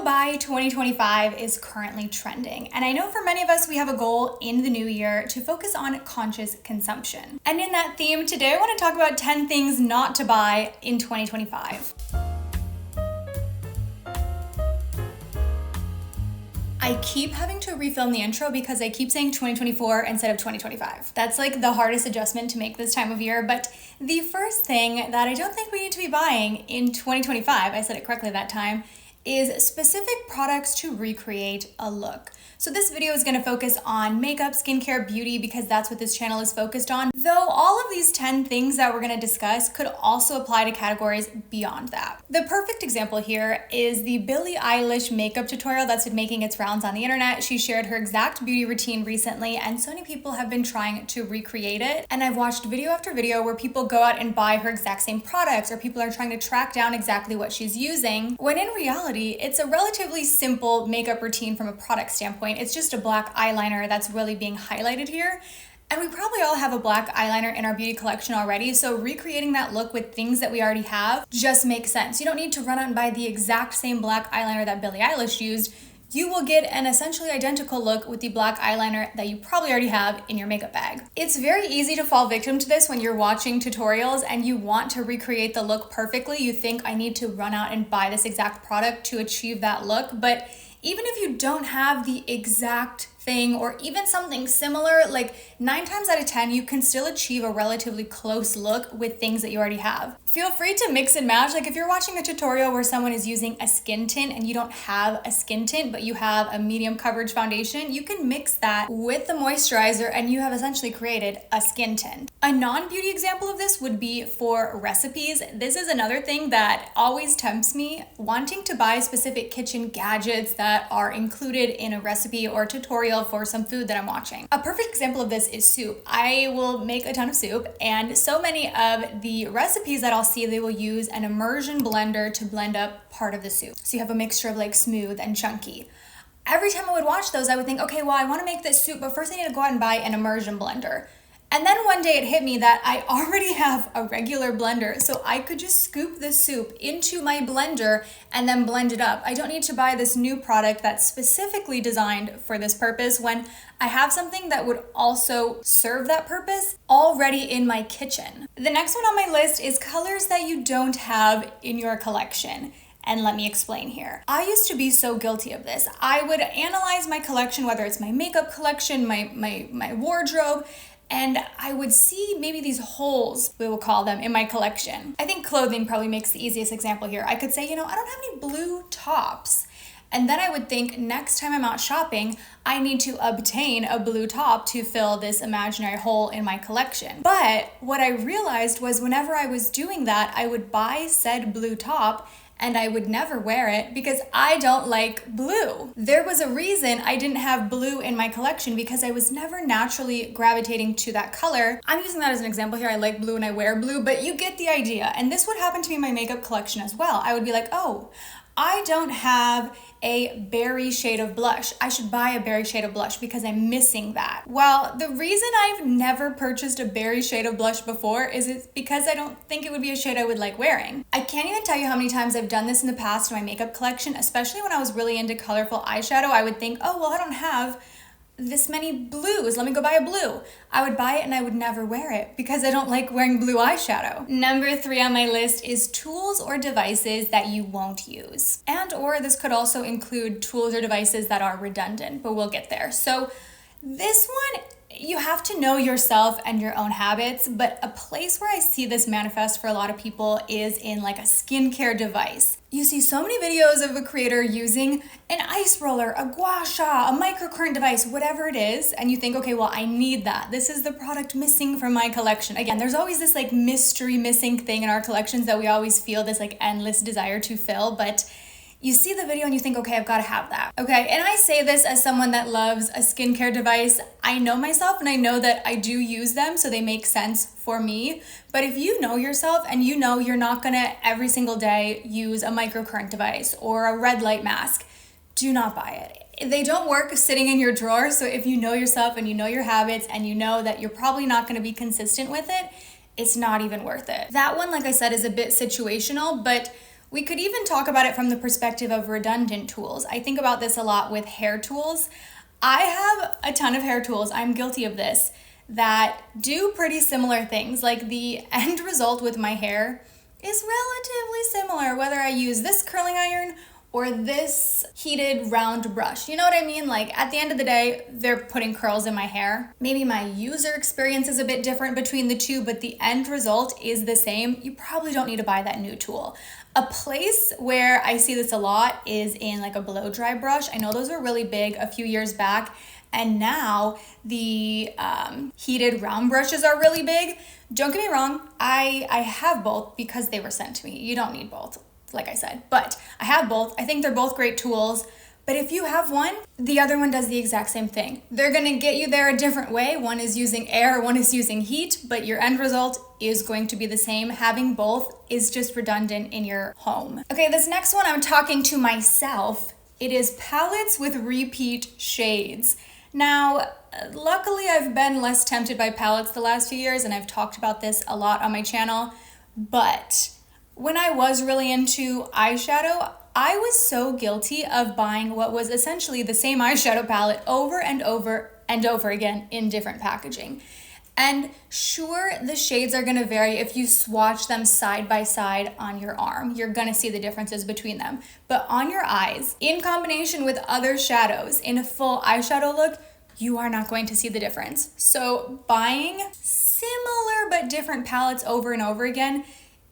buy 2025 is currently trending, and I know for many of us we have a goal in the new year to focus on conscious consumption. And in that theme, today I want to talk about 10 things not to buy in 2025. I keep having to refilm the intro because I keep saying 2024 instead of 2025. That's like the hardest adjustment to make this time of year, but the first thing that I don't think we need to be buying in 2025, I said it correctly that time, is specific products to recreate a look. So this video is going to focus on makeup, skincare, beauty, because that's what this channel is focused on. Though all of these 10 things that we're going to discuss could also apply to categories beyond that. The perfect example here is the Billie Eilish makeup tutorial that's been making its rounds on the internet. She shared her exact beauty routine recently, and so many people have been trying to recreate it. And I've watched video after video where people go out and buy her exact same products, or people are trying to track down exactly what she's using, when in reality, it's a relatively simple makeup routine from a product standpoint. It's just a black eyeliner that's really being highlighted here. And we probably all have a black eyeliner in our beauty collection already, so recreating that look with things that we already have just makes sense. You don't need to run out and buy the exact same black eyeliner that Billie Eilish used. You will get an essentially identical look with the black eyeliner that you probably already have in your makeup bag. It's very easy to fall victim to this when you're watching tutorials and you want to recreate the look perfectly. You think, I need to run out and buy this exact product to achieve that look, but even if you don't have the exact thing or even something similar, like 9 times out of 10, you can still achieve a relatively close look with things that you already have. Feel free to mix and match. Like if you're watching a tutorial where someone is using a skin tint and you don't have a skin tint, but you have a medium coverage foundation, you can mix that with the moisturizer and you have essentially created a skin tint. A non-beauty example of this would be for recipes. This is another thing that always tempts me, wanting to buy specific kitchen gadgets that are included in a recipe or tutorial for some food that I'm watching. A perfect example of this is soup. I will make a ton of soup, and so many of the recipes that I'll see, they will use an immersion blender to blend up part of the soup. So you have a mixture of like smooth and chunky. Every time I would watch those, I would think, okay, well, I want to make this soup, but first I need to go out and buy an immersion blender. And then one day it hit me that I already have a regular blender, so I could just scoop the soup into my blender and then blend it up. I don't need to buy this new product that's specifically designed for this purpose when I have something that would also serve that purpose already in my kitchen. The next one on my list is colors that you don't have in your collection. And let me explain here. I used to be so guilty of this. I would analyze my collection, whether it's my makeup collection, my wardrobe, and I would see maybe these holes, we will call them, in my collection. I think clothing probably makes the easiest example here. I could say, I don't have any blue tops. And then I would think, next time I'm out shopping, I need to obtain a blue top to fill this imaginary hole in my collection. But what I realized was whenever I was doing that, I would buy said blue top and I would never wear it because I don't like blue. There was a reason I didn't have blue in my collection because I was never naturally gravitating to that color. I'm using that as an example here. I like blue and I wear blue, but you get the idea. And this would happen to me in my makeup collection as well. I would be like, oh, I don't have a berry shade of blush. I should buy a berry shade of blush because I'm missing that. Well, the reason I've never purchased a berry shade of blush before is it's because I don't think it would be a shade I would like wearing. I can't even tell you how many times I've done this in the past in my makeup collection, especially when I was really into colorful eyeshadow. I would think, oh, well, I don't have this many blues. Let me go buy a blue. I would buy it and I would never wear it because I don't like wearing blue eyeshadow. Number 3 on my list is tools or devices that you won't use. Or this could also include tools or devices that are redundant, but we'll get there. So this one, you have to know yourself and your own habits, but a place where I see this manifest for a lot of people is in like a skincare device. You see so many videos of a creator using an ice roller, a gua sha, a microcurrent device, whatever it is, and you think, okay, well, I need that. This is the product missing from my collection. Again, there's always this like mystery missing thing in our collections that we always feel this like endless desire to fill, but you see the video and you think, okay, I've got to have that. Okay, and I say this as someone that loves a skincare device. I know myself and I know that I do use them, so they make sense for me. But if you know yourself and you know you're not gonna every single day use a microcurrent device or a red light mask, do not buy it. They don't work sitting in your drawer, so if you know yourself and you know your habits and you know that you're probably not gonna be consistent with it, it's not even worth it. That one, like I said, is a bit situational, but We could even talk about it from the perspective of redundant tools. I think about this a lot with hair tools. I have a ton of hair tools, I'm guilty of this, that do pretty similar things. Like the end result with my hair is relatively similar, whether I use this curling iron or this heated round brush. You know what I mean? Like at the end of the day, they're putting curls in my hair. Maybe my user experience is a bit different between the two, but the end result is the same. You probably don't need to buy that new tool. A place where I see this a lot is in like a blow dry brush. I know those were really big a few years back, and now the heated round brushes are really big. Don't get me wrong, I have both because they were sent to me. You don't need both, like I said, but I have both. I think they're both great tools. But if you have one, the other one does the exact same thing. They're gonna get you there a different way. One is using air, one is using heat, but your end result is going to be the same. Having both is just redundant in your home. Okay, this next one, I'm talking to myself. It is palettes with repeat shades. Now, luckily I've been less tempted by palettes the last few years, and I've talked about this a lot on my channel, but when I was really into eyeshadow, I was so guilty of buying what was essentially the same eyeshadow palette over and over and over again in different packaging. And sure, the shades are gonna vary if you swatch them side by side on your arm. You're gonna see the differences between them. But on your eyes, in combination with other shadows, in a full eyeshadow look, you are not going to see the difference. So buying similar but different palettes over and over again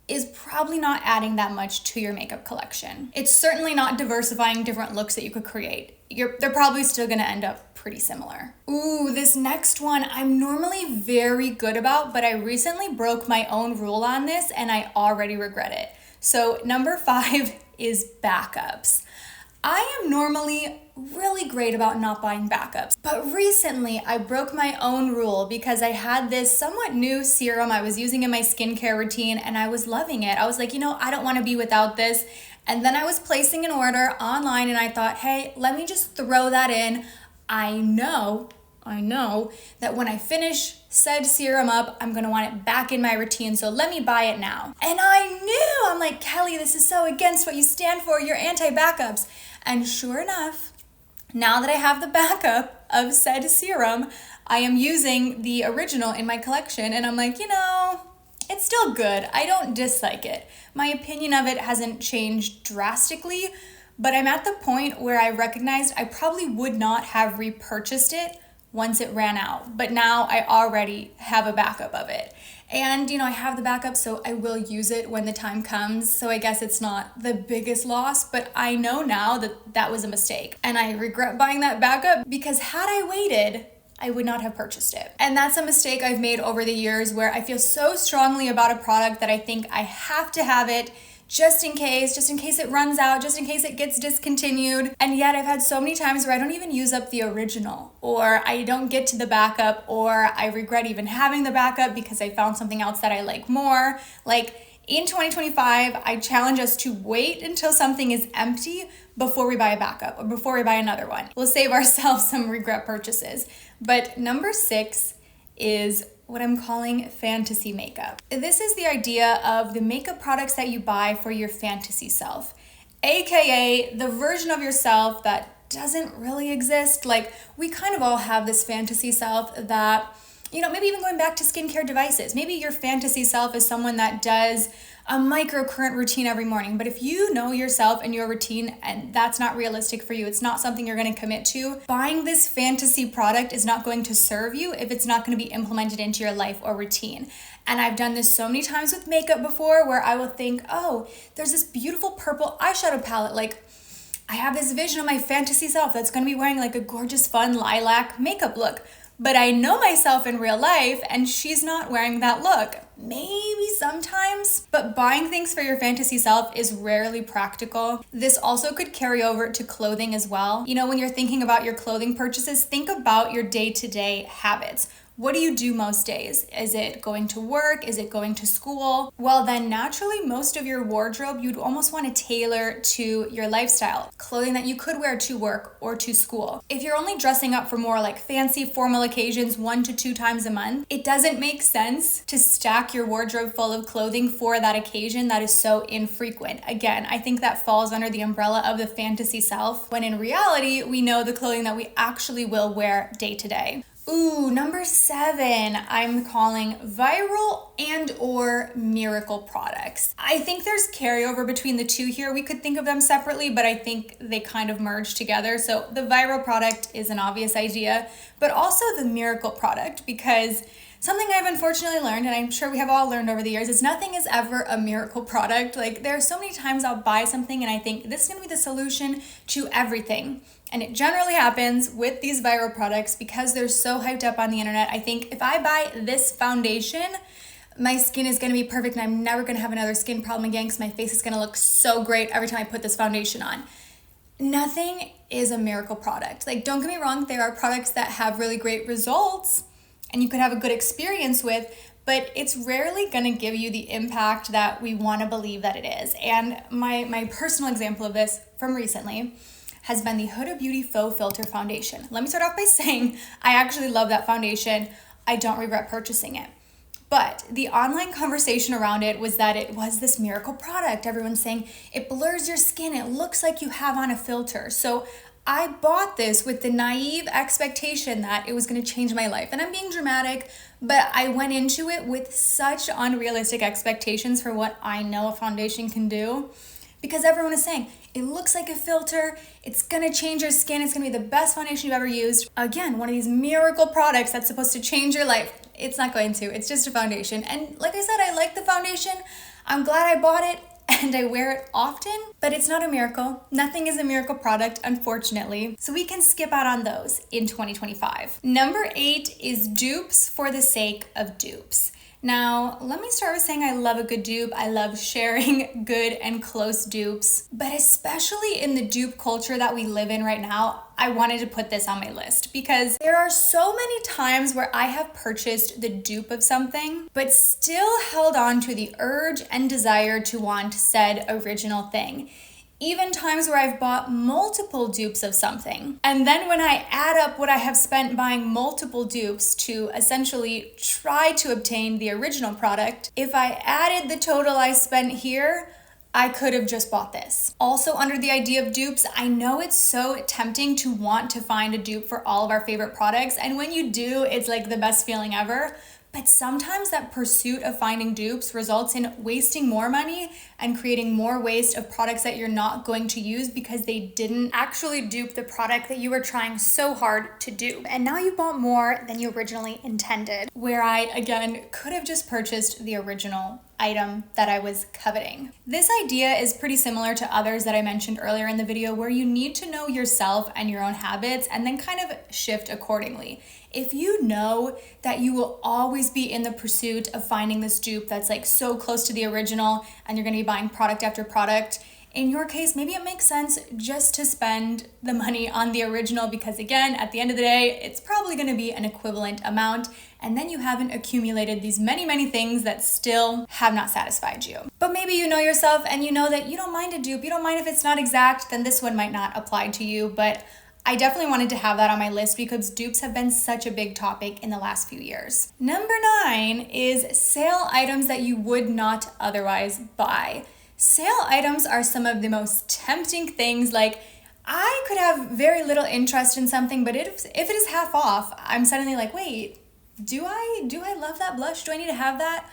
is probably not adding that much to your makeup collection. It's certainly not diversifying different looks that you could create. They're probably still gonna end up pretty similar. Ooh, this next one I'm normally very good about, but I recently broke my own rule on this and I already regret it. So number 5 is backups. I am normally really great about not buying backups, but recently I broke my own rule because I had this somewhat new serum I was using in my skincare routine and I was loving it. I was like, I don't want to be without this. And then I was placing an order online and I thought, hey, let me just throw that in. I know that when I finish said serum up, I'm gonna want it back in my routine, so let me buy it now. And I'm like, Kelly, this is so against what you stand for, you're anti-backups. And sure enough, now that I have the backup of said serum, I am using the original in my collection, and I'm like, it's still good. I don't dislike it. My opinion of it hasn't changed drastically, but I'm at the point where I recognized I probably would not have repurchased it once it ran out, but now I already have a backup of it. And I have the backup, so I will use it when the time comes. So I guess it's not the biggest loss, but I know now that that was a mistake. And I regret buying that backup because had I waited, I would not have purchased it. And that's a mistake I've made over the years where I feel so strongly about a product that I think I have to have it just in case it runs out, just in case it gets discontinued. And yet I've had so many times where I don't even use up the original, or I don't get to the backup, or I regret even having the backup because I found something else that I like more. Like in 2025, I challenge us to wait until something is empty before we buy a backup or before we buy another one. We'll save ourselves some regret purchases. But number 6 is what I'm calling fantasy makeup. This is the idea of the makeup products that you buy for your fantasy self, AKA the version of yourself that doesn't really exist. Like we kind of all have this fantasy self that, maybe even going back to skincare devices, maybe your fantasy self is someone that does a microcurrent routine every morning. But if you know yourself and your routine and that's not realistic for you, it's not something you're going to commit to, buying this fantasy product is not going to serve you if it's not going to be implemented into your life or routine. And I've done this so many times with makeup before where I will think, oh, there's this beautiful purple eyeshadow palette. Like I have this vision of my fantasy self that's going to be wearing like a gorgeous, fun lilac makeup look. But I know myself in real life and she's not wearing that look. Maybe sometimes, but buying things for your fantasy self is rarely practical. This also could carry over to clothing as well. When you're thinking about your clothing purchases, think about your day-to-day habits. What do you do most days? Is it going to work? Is it going to school? Well, then naturally, most of your wardrobe, you'd almost want to tailor to your lifestyle. Clothing that you could wear to work or to school. If you're only dressing up for more like fancy formal occasions 1 to 2 times a month, it doesn't make sense to stack your wardrobe full of clothing for that occasion that is so infrequent. Again, I think that falls under the umbrella of the fantasy self, when in reality, we know the clothing that we actually will wear day to day. Ooh, number 7, I'm calling viral and or miracle products. I think there's carryover between the two here. We could think of them separately, but I think they kind of merge together. So the viral product is an obvious idea, but also the miracle product, because something I've unfortunately learned, and I'm sure we have all learned over the years, is nothing is ever a miracle product. Like, there are so many times I'll buy something and I think this is gonna be the solution to everything. And it generally happens with these viral products because they're so hyped up on the internet. I think if I buy this foundation, my skin is gonna be perfect and I'm never gonna have another skin problem again because my face is gonna look so great every time I put this foundation on. Nothing is a miracle product. Like, don't get me wrong, there are products that have really great results and you could have a good experience with, but it's rarely gonna give you the impact that we wanna believe that it is. And my personal example of this from recently has been the Huda Beauty Faux Filter Foundation. Let me start off by saying I actually love that foundation. I don't regret purchasing it. But the online conversation around it was that it was this miracle product. Everyone's saying it blurs your skin. It looks like you have on a filter. So I bought this with the naive expectation that it was gonna change my life. And I'm being dramatic, but I went into it with such unrealistic expectations for what I know a foundation can do. Because everyone is saying, it looks like a filter, it's gonna change your skin, it's gonna be the best foundation you've ever used. Again, one of these miracle products that's supposed to change your life. It's not going to, it's just a foundation. And like I said, I like the foundation. I'm glad I bought it and I wear it often, but it's not a miracle. Nothing is a miracle product, unfortunately. So we can skip out on those in 2025. Number 8 is dupes for the sake of dupes. Now, let me start with saying I love a good dupe. I love sharing good and close dupes, but especially in the dupe culture that we live in right now, I wanted to put this on my list because there are so many times where I have purchased the dupe of something, but still held on to the urge and desire to want said original thing. Even times where I've bought multiple dupes of something. And then when I add up what I have spent buying multiple dupes to essentially try to obtain the original product, if I added the total I spent here, I could have just bought this. Also, under the idea of dupes, I know it's so tempting to want to find a dupe for all of our favorite products. And when you do, it's like the best feeling ever. But sometimes that pursuit of finding dupes results in wasting more money and creating more waste of products that you're not going to use because they didn't actually dupe the product that you were trying so hard to dupe. And now you bought more than you originally intended, where I, again, could have just purchased the original item that I was coveting. This idea is pretty similar to others that I mentioned earlier in the video, where you need to know yourself and your own habits and then kind of shift accordingly. If you know that you will always be in the pursuit of finding this dupe that's like so close to the original and you're gonna be buying product after product, in your case, maybe it makes sense just to spend the money on the original because again, at the end of the day, it's probably gonna be an equivalent amount and then you haven't accumulated these many things that still have not satisfied you. But maybe you know yourself and you know that you don't mind a dupe, you don't mind if it's not exact, then this one might not apply to you, but I definitely wanted to have that on my list because dupes have been such a big topic in the last few years. Number 9 is sale items that you would not otherwise buy. Sale items are some of the most tempting things. Like, I could have very little interest in something, but if it is half off, I'm suddenly like, wait, do I love that blush? Do I need to have that?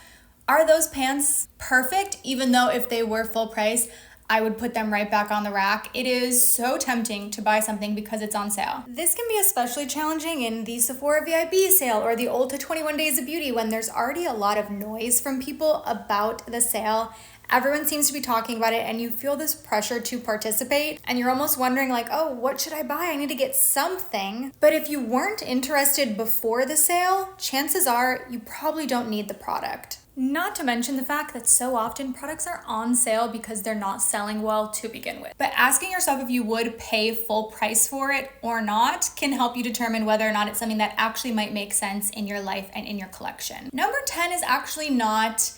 Are those pants perfect? Even though if they were full price, I would put them right back on the rack. It is so tempting to buy something because it's on sale. This can be especially challenging in the Sephora VIP sale or the Ulta 21 Days of Beauty when there's already a lot of noise from people about the sale. Everyone seems to be talking about it and you feel this pressure to participate and you're almost wondering like, oh, what should I buy? I need to get something. But if you weren't interested before the sale, chances are you probably don't need the product. Not to mention the fact that so often products are on sale because they're not selling well to begin with. But asking yourself if you would pay full price for it or not can help you determine whether or not it's something that actually might make sense in your life and in your collection. Number 10 is actually not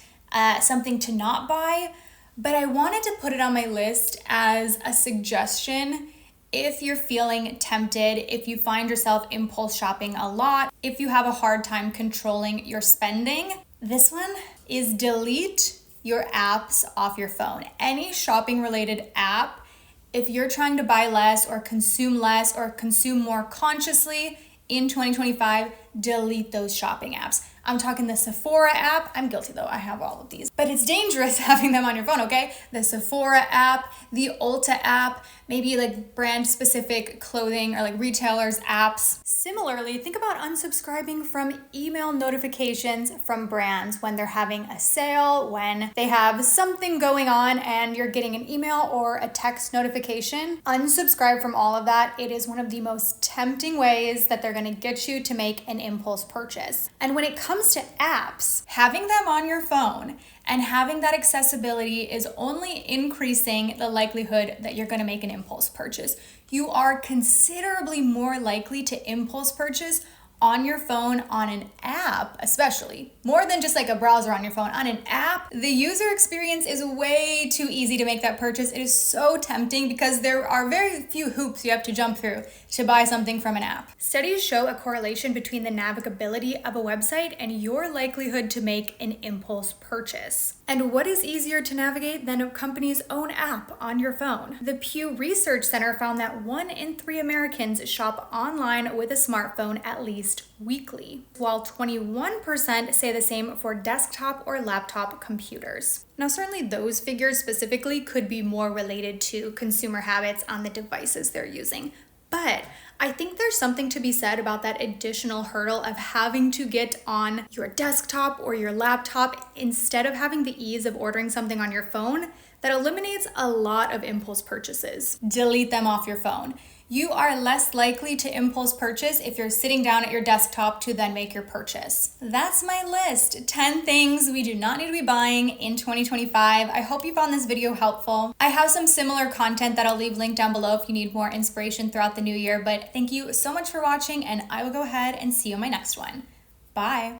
something to not buy, but I wanted to put it on my list as a suggestion. If you're feeling tempted, if you find yourself impulse shopping a lot, if you have a hard time controlling your spending, this one is delete your apps off your phone. Any shopping related app, if you're trying to buy less or consume more consciously in 2025, delete those shopping apps. I'm talking the Sephora app. I'm guilty though, I have all of these. But it's dangerous having them on your phone, okay? The Sephora app, the Ulta app, maybe like brand specific clothing or like retailers apps. Similarly, think about unsubscribing from email notifications from brands when they're having a sale, when they have something going on and you're getting an email or a text notification. Unsubscribe from all of that. It is one of the most tempting ways that they're gonna get you to make an impulse purchase. And when it comes to apps, having them on your phone and having that accessibility is only increasing the likelihood that you're gonna make an impulse purchase. You are considerably more likely to impulse purchase on your phone, on an app, especially more than just like a browser on your phone. On an app, the user experience is way too easy to make that purchase. It is so tempting because there are very few hoops you have to jump through to buy something from an app. Studies show a correlation between the navigability of a website and your likelihood to make an impulse purchase. And what is easier to navigate than a company's own app on your phone? The Pew Research Center found that 1 in 3 Americans shop online with a smartphone at least weekly, while 21% say the same for desktop or laptop computers. Now, certainly those figures specifically could be more related to consumer habits on the devices they're using. But I think there's something to be said about that additional hurdle of having to get on your desktop or your laptop instead of having the ease of ordering something on your phone. That eliminates a lot of impulse purchases. Delete them off your phone. You are less likely to impulse purchase if you're sitting down at your desktop to then make your purchase. That's my list. 10 things we do not need to be buying in 2025. I hope you found this video helpful. I have some similar content that I'll leave linked down below if you need more inspiration throughout the new year, but thank you so much for watching and I will go ahead and see you in my next one. Bye.